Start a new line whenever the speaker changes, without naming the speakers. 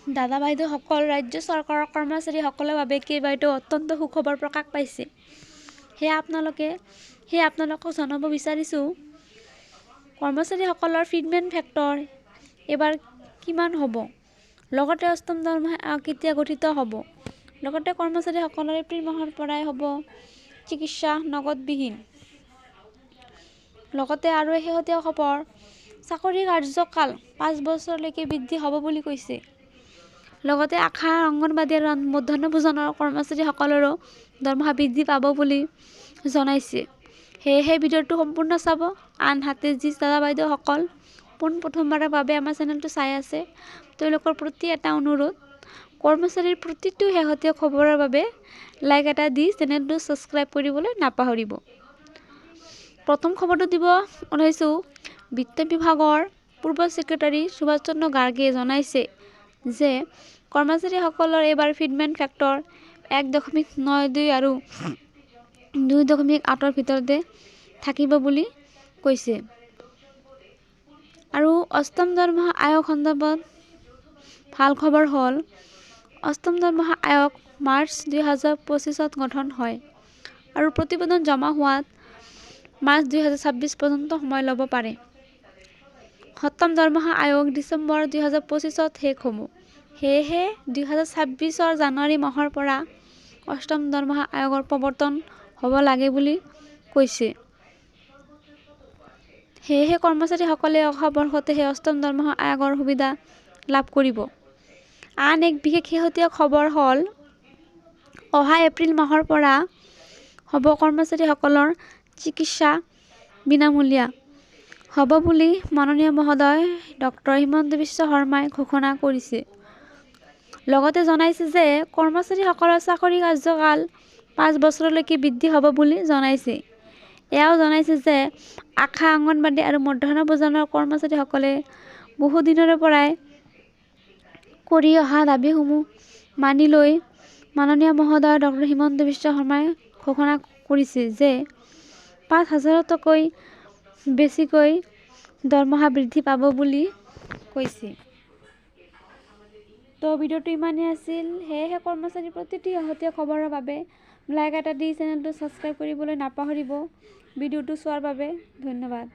দাদা বাইদেউসকল, ৰাজ্য চৰকাৰৰ কৰ্মচাৰীসকলৰ বাবে কেইবাটাও অত্যন্ত সুখবৰ প্ৰকাশ পাইছে। সেয়া আপোনালোকক জনাব বিচাৰিছোঁ। কৰ্মচাৰীসকলৰ ফিটমেণ্ট ফেক্টৰ এইবাৰ কিমান হ'ব? লগতে অষ্টম দৰমহা আয়োগ কেতিয়া গঠিত হ'ব? লগতে কৰ্মচাৰীসকলৰ এপ্ৰিল মাহৰ পৰাই হ'ব চিকিৎসা নগদবিহীন। লগতে আৰু শেহতীয়া খবৰ, চাকৰিৰ কাৰ্যকাল 5 বছৰলৈকে বৃদ্ধি হ'ব বুলি কৈছে। লগতে আশা, অংগনবাড়ী আৰু মধ্যাহ্ন ভোজনৰ কৰ্মচাৰীসকলৰো দৰমহা বৃদ্ধি পাব বুলি জনাইছে। সেয়েহে ভিডিঅ'টো সম্পূৰ্ণ চাব। আনহাতে যি দাদা বাইদেউসকল পোনপ্ৰথমবাৰৰ বাবে আমাৰ চেনেলটো চাই আছে, তেওঁলোকৰ প্ৰতি এটা অনুৰোধ, কৰ্মচাৰীৰ প্ৰতিটো শেহতীয়া খবৰৰ বাবে লাইক এটা দি চেনেলটো ছাবস্ক্ৰাইব কৰিবলৈ নাপাহৰিব। প্ৰথম খবৰটো দিব ওলাইছোঁ। বিত্ত বিভাগৰ পূৰ্ব ছেক্ৰেটাৰী সুভাষ চন্দ্ৰ গাৰ্গে জনাইছে যে কৰ্মচাৰীসকলৰ এইবাৰ ফিটমেণ্ট ফেক্টৰ 1.92 আৰু 2.8ৰ ভিতৰতে থাকিব বুলি কৈছে। আৰু অষ্টম দৰমহা আয়োগ সন্দৰ্ভত ভাল খবৰ হ'ল, অষ্টম দৰমহা আয়োগ মাৰ্চ 2025ত গঠন হয় আৰু প্ৰতিবেদন জমা হোৱাত মাৰ্চ 2026 পৰ্যন্ত সময় ল'ব পাৰে। সপ্তম দৰমহা আয়োগ ডিচেম্বৰ 2025ত শেষ হ'ব। সেয়েহে 2026ৰ জানুৱাৰী মাহৰ পৰা অষ্টম দৰমহা আয়োগৰ প্ৰৱৰ্তন হ'ব লাগে বুলি কৈছে। সেয়েহে কৰ্মচাৰীসকলে অহা বৰ্ষতেহে অষ্টম দৰমহা আয়োগৰ সুবিধা লাভ কৰিব। আন এক বিশেষ শেহতীয়া খবৰ হ'ল, অহা এপ্ৰিল মাহৰ পৰা হ'ব কৰ্মচাৰীসকলৰ চিকিৎসা বিনামূলীয়া হ'ব বুলি মাননীয় মহোদয় ডক্টৰ হিমন্ত বিশ্ব শৰ্মাই ঘোষণা কৰিছে। লগতে জনাইছে যে কৰ্মচাৰীসকলৰ চাকৰিৰ কাৰ্যকাল 5 বছৰলৈকে বৃদ্ধি হ'ব বুলি জনাইছে। এয়াও জনাইছে যে আশা, অংগনবাড়ী আৰু মধ্যাহ্ন ভোজনৰ কৰ্মচাৰীসকলে বহুদিনৰে পৰাই কৰি অহা দাবীসমূহ মানি লৈ মাননীয় মহোদয় ডক্টৰ হিমন্ত বিশ্ব শৰ্মাই ঘোষণা কৰিছে যে 5,000তকৈ বেছিকৈ দৰমহা বৃদ্ধি পাব বুলি কৈছে। তো ভিডিঅ'টো ইমানেই আছিল। সেয়েহে কৰ্মচাৰীৰ প্ৰতিটো শেহতীয়া খবৰৰ বাবে লাইক এটা দি চেনেলটো ছাবস্ক্ৰাইব কৰিবলৈ নাপাহৰিব। ভিডিঅ'টো চোৱাৰ বাবে ধন্যবাদ।